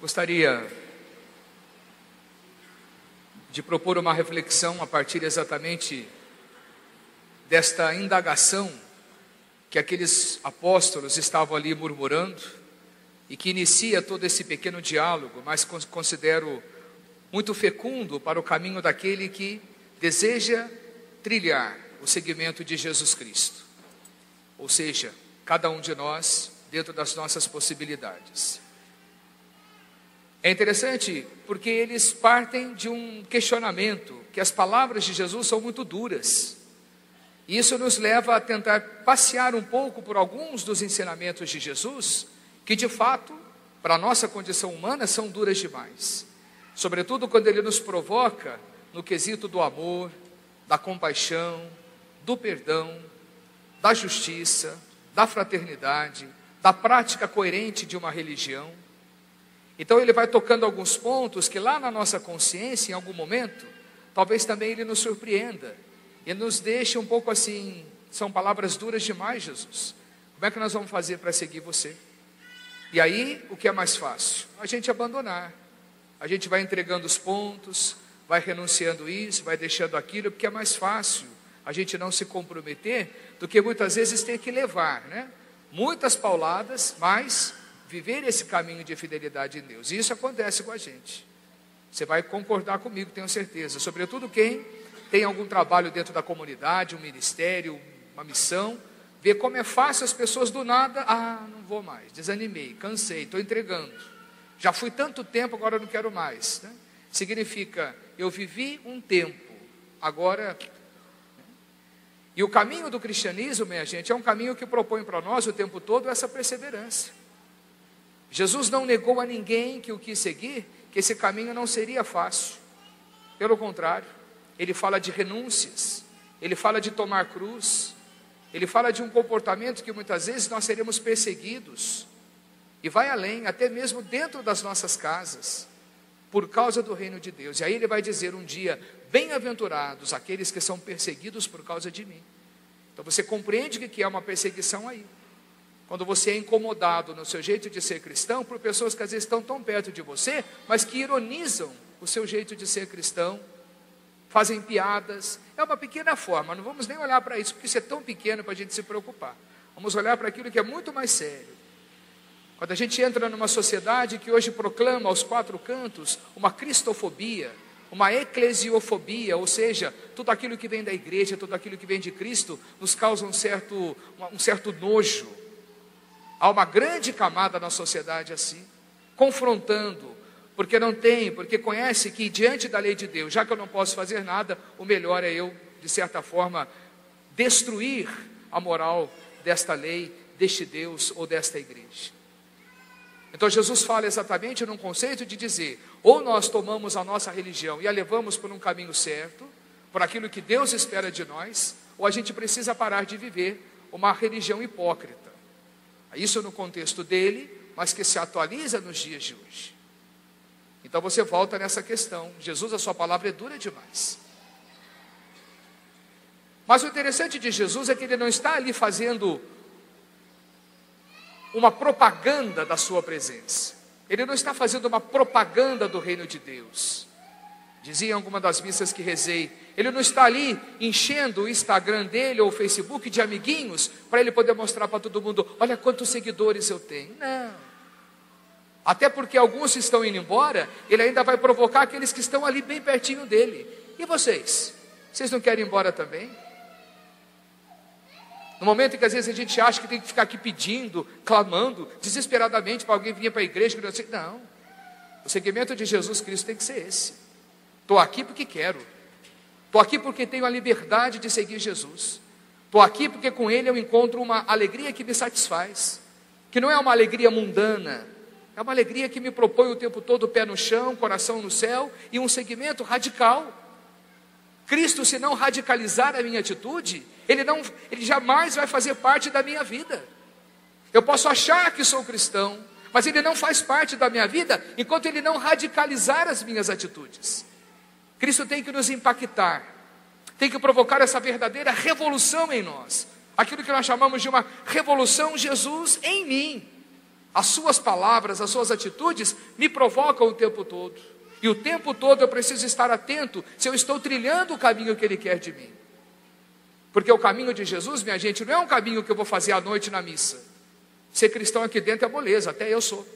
Gostaria de propor uma reflexão a partir exatamente desta indagação que aqueles apóstolos estavam ali murmurando e que inicia todo esse pequeno diálogo, mas considero muito fecundo para o caminho daquele que deseja trilhar o seguimento de Jesus Cristo. Ou seja, cada um de nós dentro das nossas possibilidades. É interessante porque eles partem de um questionamento, que as palavras de Jesus são muito duras. E isso nos leva a tentar passear um pouco por alguns dos ensinamentos de Jesus, que de fato, para a nossa condição humana, são duras demais. Sobretudo quando ele nos provoca no quesito do amor, da compaixão, do perdão, da justiça, da fraternidade, da prática coerente de uma religião. Então ele vai tocando alguns pontos que lá na nossa consciência, em algum momento, talvez também ele nos surpreenda e nos deixe um pouco assim, são palavras duras demais, Jesus. Como é que nós vamos fazer para seguir você? E aí, o que é mais fácil? A gente abandonar. A gente vai entregando os pontos, vai renunciando isso, vai deixando aquilo, porque é mais fácil a gente não se comprometer do que muitas vezes ter que levar, né? Muitas pauladas, mas viver esse caminho de fidelidade em Deus. E isso acontece com a gente. Você vai concordar comigo, tenho certeza. Sobretudo quem tem algum trabalho dentro da comunidade, um ministério, uma missão, vê como é fácil as pessoas do nada, não vou mais, desanimei, cansei, estou entregando. Já fui tanto tempo, agora não quero mais, né? Significa, eu vivi um tempo, agora... E o caminho do cristianismo, minha gente, é um caminho que propõe para nós o tempo todo essa perseverança. Jesus não negou a ninguém que o quis seguir, que esse caminho não seria fácil. Pelo contrário, ele fala de renúncias, ele fala de tomar cruz, ele fala de um comportamento que muitas vezes nós seremos perseguidos, e vai além, até mesmo dentro das nossas casas, por causa do reino de Deus. E aí ele vai dizer um dia, bem-aventurados aqueles que são perseguidos por causa de mim. Então você compreende que é uma perseguição aí. Quando você é incomodado no seu jeito de ser cristão, por pessoas que às vezes estão tão perto de você, mas que ironizam o seu jeito de ser cristão, fazem piadas, é uma pequena forma, não vamos nem olhar para isso, porque isso é tão pequeno para a gente se preocupar. Vamos olhar para aquilo que é muito mais sério. Quando a gente entra numa sociedade que hoje proclama aos quatro cantos uma cristofobia, uma eclesiofobia, ou seja, tudo aquilo que vem da igreja, tudo aquilo que vem de Cristo, nos causa um certo nojo. Há uma grande camada na sociedade assim, confrontando, porque conhece que diante da lei de Deus, já que eu não posso fazer nada, o melhor é eu, de certa forma, destruir a moral desta lei, deste Deus ou desta igreja. Então Jesus fala exatamente num conceito de dizer, ou nós tomamos a nossa religião e a levamos por um caminho certo, por aquilo que Deus espera de nós, ou a gente precisa parar de viver uma religião hipócrita. Isso no contexto dele, mas que se atualiza nos dias de hoje. Então você volta nessa questão. Jesus, a sua palavra é dura demais. Mas o interessante de Jesus é que ele não está ali fazendo uma propaganda da sua presença. Ele não está fazendo uma propaganda do reino de Deus. Dizia em alguma das missas que rezei, ele não está ali enchendo o Instagram dele ou o Facebook de amiguinhos para ele poder mostrar para todo mundo, olha quantos seguidores eu tenho. Não. Até porque alguns estão indo embora, ele ainda vai provocar aqueles que estão ali bem pertinho dele. E vocês? Vocês não querem ir embora também? No momento em que às vezes a gente acha que tem que ficar aqui pedindo, clamando, desesperadamente para alguém vir para a igreja, não. O seguimento de Jesus Cristo tem que ser esse. Estou aqui porque quero. Estou aqui porque tenho a liberdade de seguir Jesus. Estou aqui porque com Ele eu encontro uma alegria que me satisfaz. Que não é uma alegria mundana. É uma alegria que me propõe o tempo todo o pé no chão, coração no céu e um seguimento radical. Cristo, se não radicalizar a minha atitude, Ele jamais vai fazer parte da minha vida. Eu posso achar que sou cristão, mas Ele não faz parte da minha vida enquanto Ele não radicalizar as minhas atitudes. Cristo tem que nos impactar, tem que provocar essa verdadeira revolução em nós, aquilo que nós chamamos de uma revolução Jesus em mim. As suas palavras, as suas atitudes me provocam o tempo todo. E o tempo todo eu preciso estar atento se eu estou trilhando o caminho que Ele quer de mim. Porque o caminho de Jesus, minha gente, não é um caminho que eu vou fazer à noite na missa. Ser cristão aqui dentro é moleza, até eu sou.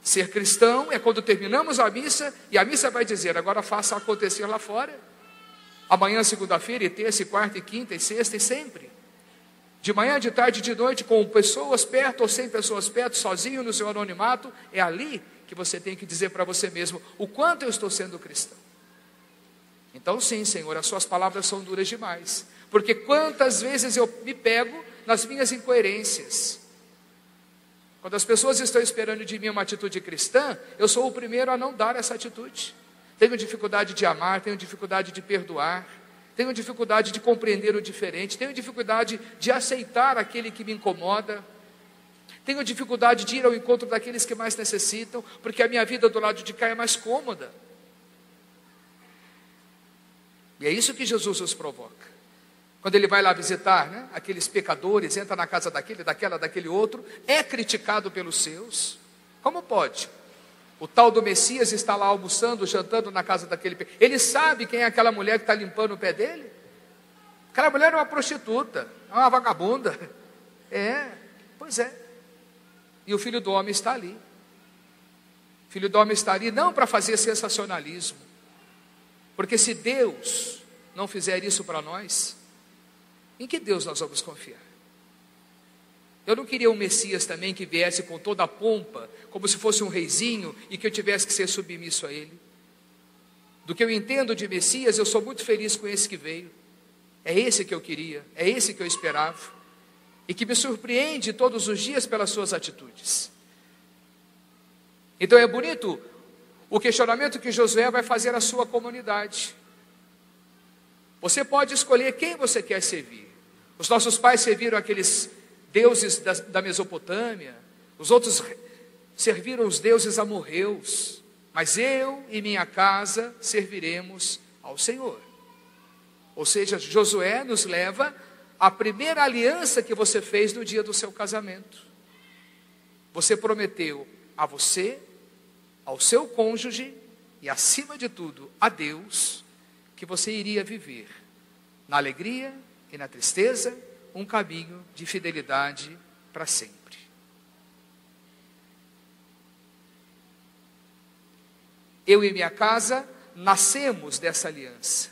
Ser cristão é quando terminamos a missa e a missa vai dizer, agora faça acontecer lá fora. Amanhã, segunda-feira, e terça, e quarta, e quinta, e sexta, e sempre. De manhã, de tarde, de noite, com pessoas perto ou sem pessoas perto, sozinho no seu anonimato, é ali que você tem que dizer para você mesmo, o quanto eu estou sendo cristão. Então sim, Senhor, as suas palavras são duras demais. Porque quantas vezes eu me pego nas minhas incoerências. Quando as pessoas estão esperando de mim uma atitude cristã, eu sou o primeiro a não dar essa atitude. Tenho dificuldade de amar, tenho dificuldade de perdoar, tenho dificuldade de compreender o diferente, tenho dificuldade de aceitar aquele que me incomoda, tenho dificuldade de ir ao encontro daqueles que mais necessitam, porque a minha vida do lado de cá é mais cômoda. E é isso que Jesus nos provoca. Quando Ele vai lá visitar, né, aqueles pecadores, entra na casa daquele, daquele outro, é criticado pelos seus. Como pode? O tal do Messias está lá almoçando, jantando na casa daquele pecador. Ele sabe quem é aquela mulher que está limpando o pé dele? Aquela mulher é uma prostituta, é uma vagabunda. Pois é. E o Filho do Homem está ali. O Filho do Homem está ali não para fazer sensacionalismo. Porque se Deus não fizer isso para nós, em que Deus nós vamos confiar? Eu não queria um Messias também que viesse com toda a pompa, como se fosse um reizinho, e que eu tivesse que ser submisso a ele. Do que eu entendo de Messias, eu sou muito feliz com esse que veio. É esse que eu queria, é esse que eu esperava, e que me surpreende todos os dias pelas suas atitudes. Então é bonito o questionamento que Josué vai fazer à sua comunidade. Você pode escolher quem você quer servir. Os nossos pais serviram aqueles deuses da Mesopotâmia, os outros serviram os deuses amorreus, mas eu e minha casa serviremos ao Senhor. Ou seja, Josué nos leva à primeira aliança que você fez no dia do seu casamento. Você prometeu a você, ao seu cônjuge e, acima de tudo, a Deus, que você iria viver na alegria e na tristeza, um caminho de fidelidade para sempre. Eu e minha casa nascemos dessa aliança.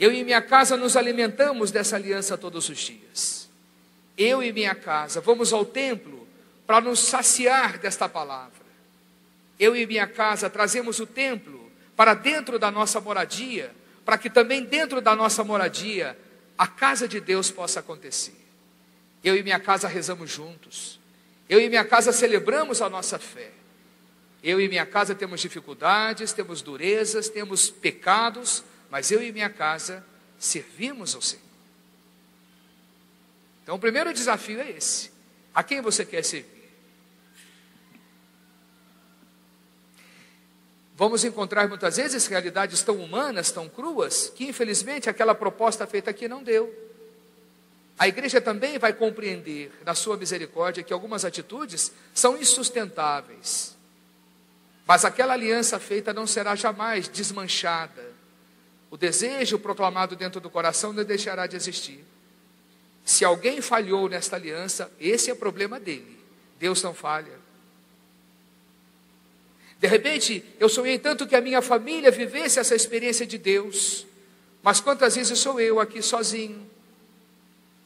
Eu e minha casa nos alimentamos dessa aliança todos os dias. Eu e minha casa vamos ao templo para nos saciar desta palavra. Eu e minha casa trazemos o templo para dentro da nossa moradia, para que também dentro da nossa moradia a casa de Deus possa acontecer. Eu e minha casa rezamos juntos. Eu e minha casa celebramos a nossa fé. Eu e minha casa temos dificuldades, temos durezas, temos pecados, mas eu e minha casa servimos ao Senhor. Então o primeiro desafio é esse. A quem você quer servir? Vamos encontrar muitas vezes realidades tão humanas, tão cruas, que infelizmente aquela proposta feita aqui não deu. A igreja também vai compreender, na sua misericórdia, que algumas atitudes são insustentáveis. Mas aquela aliança feita não será jamais desmanchada. O desejo proclamado dentro do coração não deixará de existir. Se alguém falhou nesta aliança, esse é o problema dele. Deus não falha. De repente, eu sonhei tanto que a minha família vivesse essa experiência de Deus. Mas quantas vezes sou eu aqui sozinho?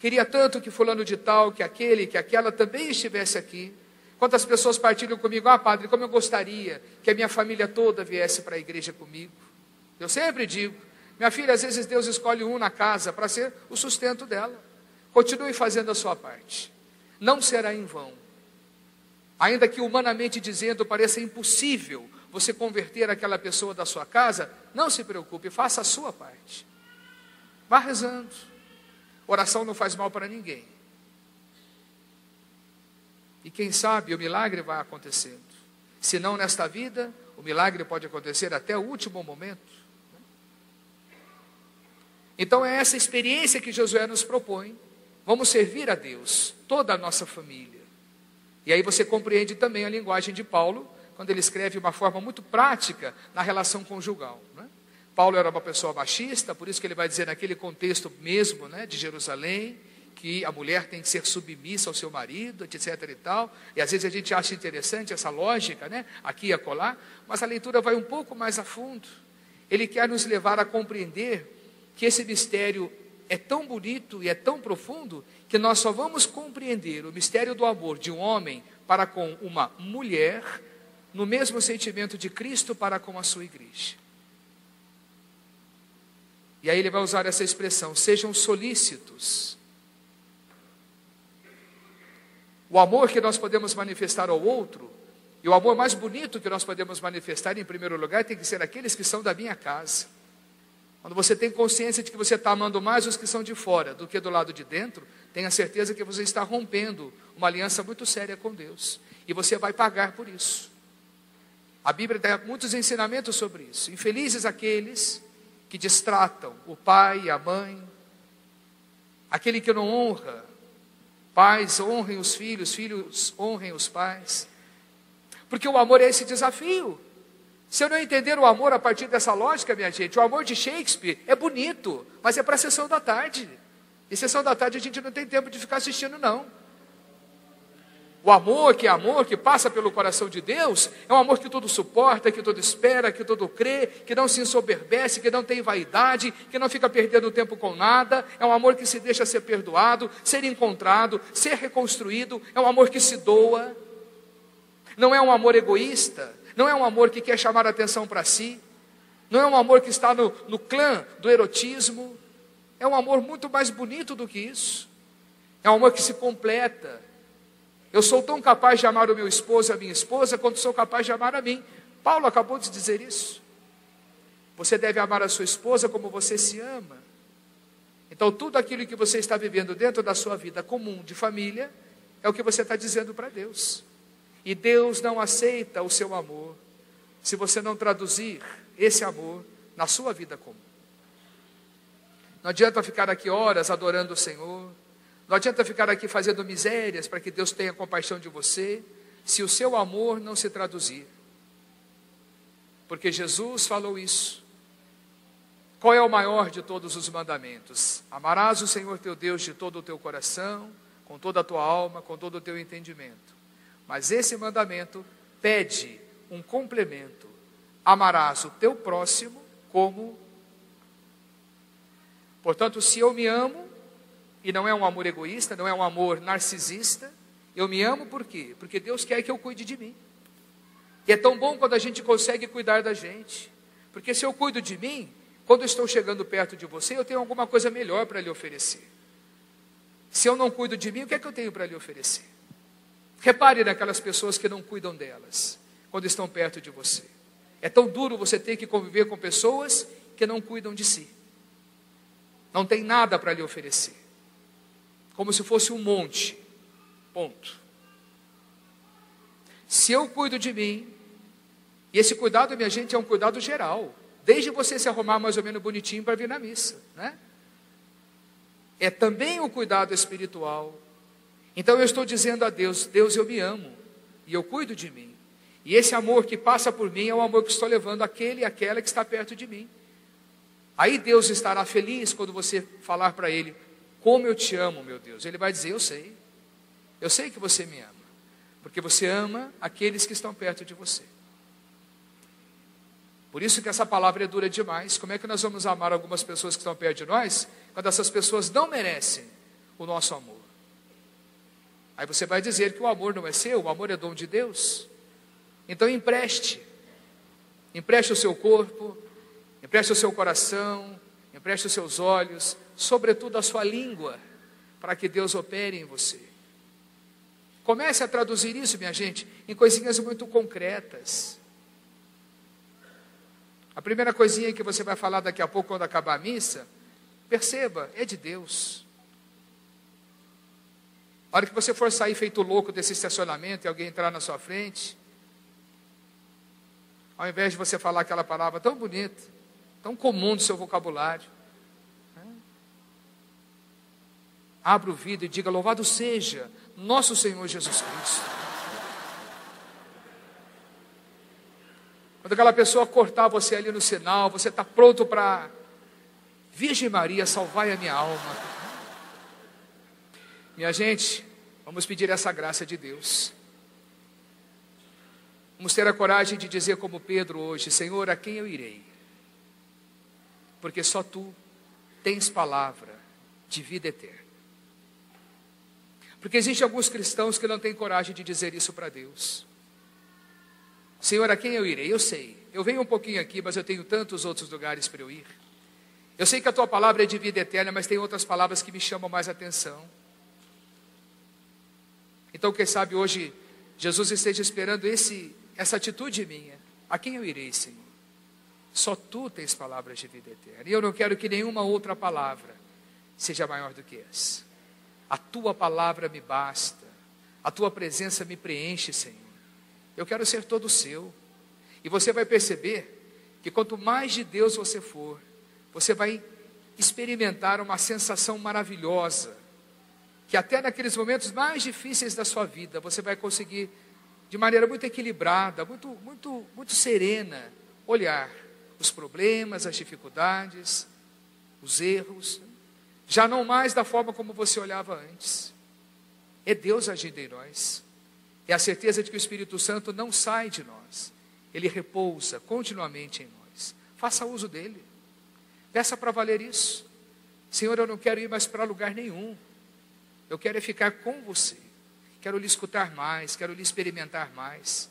Queria tanto que fulano de tal, que aquele, que aquela também estivesse aqui. Quantas pessoas partilham comigo, padre, como eu gostaria que a minha família toda viesse para a igreja comigo. Eu sempre digo, minha filha, às vezes Deus escolhe um na casa para ser o sustento dela. Continue fazendo a sua parte. Não será em vão. Ainda que humanamente dizendo pareça impossível você converter aquela pessoa da sua casa, não se preocupe, faça a sua parte. Vá rezando. Oração não faz mal para ninguém. E quem sabe o milagre vai acontecendo. Se não nesta vida, o milagre pode acontecer até o último momento. Então é essa experiência que Josué nos propõe. Vamos servir a Deus, toda a nossa família. E aí você compreende também a linguagem de Paulo, quando ele escreve de uma forma muito prática na relação conjugal, né? Paulo era uma pessoa machista, por isso que ele vai dizer naquele contexto mesmo, né, de Jerusalém, que a mulher tem que ser submissa ao seu marido, etc. e tal. E às vezes a gente acha interessante essa lógica, né, aqui e acolá, mas a leitura vai um pouco mais a fundo. Ele quer nos levar a compreender que esse mistério é tão bonito e é tão profundo, que nós só vamos compreender o mistério do amor de um homem para com uma mulher, no mesmo sentimento de Cristo para com a sua igreja. E aí ele vai usar essa expressão: sejam solícitos. O amor que nós podemos manifestar ao outro, e o amor mais bonito que nós podemos manifestar, em primeiro lugar, tem que ser aqueles que são da minha casa. Quando você tem consciência de que você está amando mais os que são de fora do que do lado de dentro, tenha certeza que você está rompendo uma aliança muito séria com Deus. E você vai pagar por isso. A Bíblia dá muitos ensinamentos sobre isso. Infelizes aqueles que destratam o pai e a mãe, aquele que não honra. Pais honrem os filhos, filhos honrem os pais. Porque o amor é esse desafio. Se eu não entender o amor a partir dessa lógica, minha gente, o amor de Shakespeare é bonito, mas é para a sessão da tarde. E sessão da tarde a gente não tem tempo de ficar assistindo, não. O amor, que passa pelo coração de Deus, é um amor que tudo suporta, que tudo espera, que tudo crê, que não se ensoberbece, que não tem vaidade, que não fica perdendo tempo com nada. É um amor que se deixa ser perdoado, ser encontrado, ser reconstruído. É um amor que se doa. Não é um amor egoísta, não é um amor que quer chamar a atenção para si, não é um amor que está no clã do erotismo. É um amor muito mais bonito do que isso. É um amor que se completa. Eu sou tão capaz de amar o meu esposo e a minha esposa quanto sou capaz de amar a mim. Paulo acabou de dizer isso. Você deve amar a sua esposa como você se ama. Então tudo aquilo que você está vivendo dentro da sua vida comum de família é o que você está dizendo para Deus. E Deus não aceita o seu amor se você não traduzir esse amor na sua vida comum. Não adianta ficar aqui horas adorando o Senhor. Não adianta ficar aqui fazendo misérias para que Deus tenha compaixão de você, se o seu amor não se traduzir. Porque Jesus falou isso. Qual é o maior de todos os mandamentos? Amarás o Senhor teu Deus de todo o teu coração, com toda a tua alma, com todo o teu entendimento. Mas esse mandamento pede um complemento. Amarás o teu próximo como... Portanto, se eu me amo, e não é um amor egoísta, não é um amor narcisista, eu me amo por quê? Porque Deus quer que eu cuide de mim. E é tão bom quando a gente consegue cuidar da gente. Porque se eu cuido de mim, quando eu estou chegando perto de você, eu tenho alguma coisa melhor para lhe oferecer. Se eu não cuido de mim, o que é que eu tenho para lhe oferecer? Repare naquelas pessoas que não cuidam delas, quando estão perto de você. É tão duro você ter que conviver com pessoas que não cuidam de si. Não tem nada para lhe oferecer. Como se fosse um monte. Ponto. Se eu cuido de mim, e esse cuidado, minha gente, é um cuidado geral. Desde você se arrumar mais ou menos bonitinho para vir na missa, né? É também um cuidado espiritual. Então eu estou dizendo a Deus: Deus, eu me amo, e eu cuido de mim. E esse amor que passa por mim é o amor que estou levando àquele e àquela que está perto de mim. Aí Deus estará feliz quando você falar para Ele: como eu te amo, meu Deus. Ele vai dizer: eu sei que você me ama, porque você ama aqueles que estão perto de você. Por isso que essa palavra é dura demais. Como é que nós vamos amar algumas pessoas que estão perto de nós, quando essas pessoas não merecem o nosso amor? Aí você vai dizer que o amor não é seu, o amor é dom de Deus. Então empreste o seu corpo, empreste o seu coração, empreste os seus olhos, sobretudo a sua língua, para que Deus opere em você. Comece a traduzir isso, minha gente, em coisinhas muito concretas. A primeira coisinha que você vai falar daqui a pouco, quando acabar a missa, perceba, é de Deus. A hora que você for sair feito louco desse estacionamento e alguém entrar na sua frente, ao invés de você falar aquela palavra tão bonita, tão comum do seu vocabulário, abra o vidro e diga: louvado seja nosso Senhor Jesus Cristo. Quando aquela pessoa cortar você ali no sinal, você está pronto para: Virgem Maria, salvai a minha alma. Minha gente, vamos pedir essa graça de Deus. Vamos ter a coragem de dizer como Pedro hoje: Senhor, a quem eu irei? Porque só Tu tens palavra de vida eterna. Porque existem alguns cristãos que não têm coragem de dizer isso para Deus. Senhor, a quem eu irei? Eu sei, eu venho um pouquinho aqui, mas eu tenho tantos outros lugares para eu ir. Eu sei que a Tua palavra é de vida eterna, mas tem outras palavras que me chamam mais atenção. Então, quem sabe hoje Jesus esteja esperando essa atitude minha. A quem eu irei, Senhor? Só Tu tens palavras de vida eterna. E eu não quero que nenhuma outra palavra seja maior do que essa. A Tua palavra me basta. A Tua presença me preenche, Senhor. Eu quero ser todo seu. E você vai perceber que quanto mais de Deus você for, você vai experimentar uma sensação maravilhosa, que até naqueles momentos mais difíceis da sua vida, você vai conseguir, de maneira muito equilibrada, muito serena, olhar os problemas, as dificuldades, os erros, já não mais da forma como você olhava antes. É Deus agindo em nós. É a certeza de que o Espírito Santo não sai de nós. Ele repousa continuamente em nós. Faça uso dele. Peça para valer isso. Senhor, eu não quero ir mais para lugar nenhum. Eu quero é ficar com você. Quero lhe escutar mais, quero lhe experimentar mais.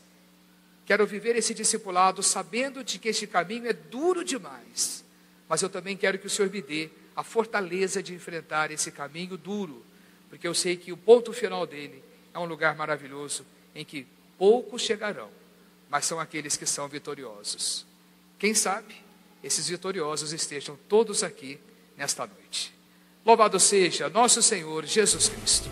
Quero viver esse discipulado sabendo de que este caminho é duro demais. Mas eu também quero que o Senhor me dê a fortaleza de enfrentar esse caminho duro. Porque eu sei que o ponto final dele é um lugar maravilhoso em que poucos chegarão, mas são aqueles que são vitoriosos. Quem sabe esses vitoriosos estejam todos aqui nesta noite. Louvado seja nosso Senhor Jesus Cristo.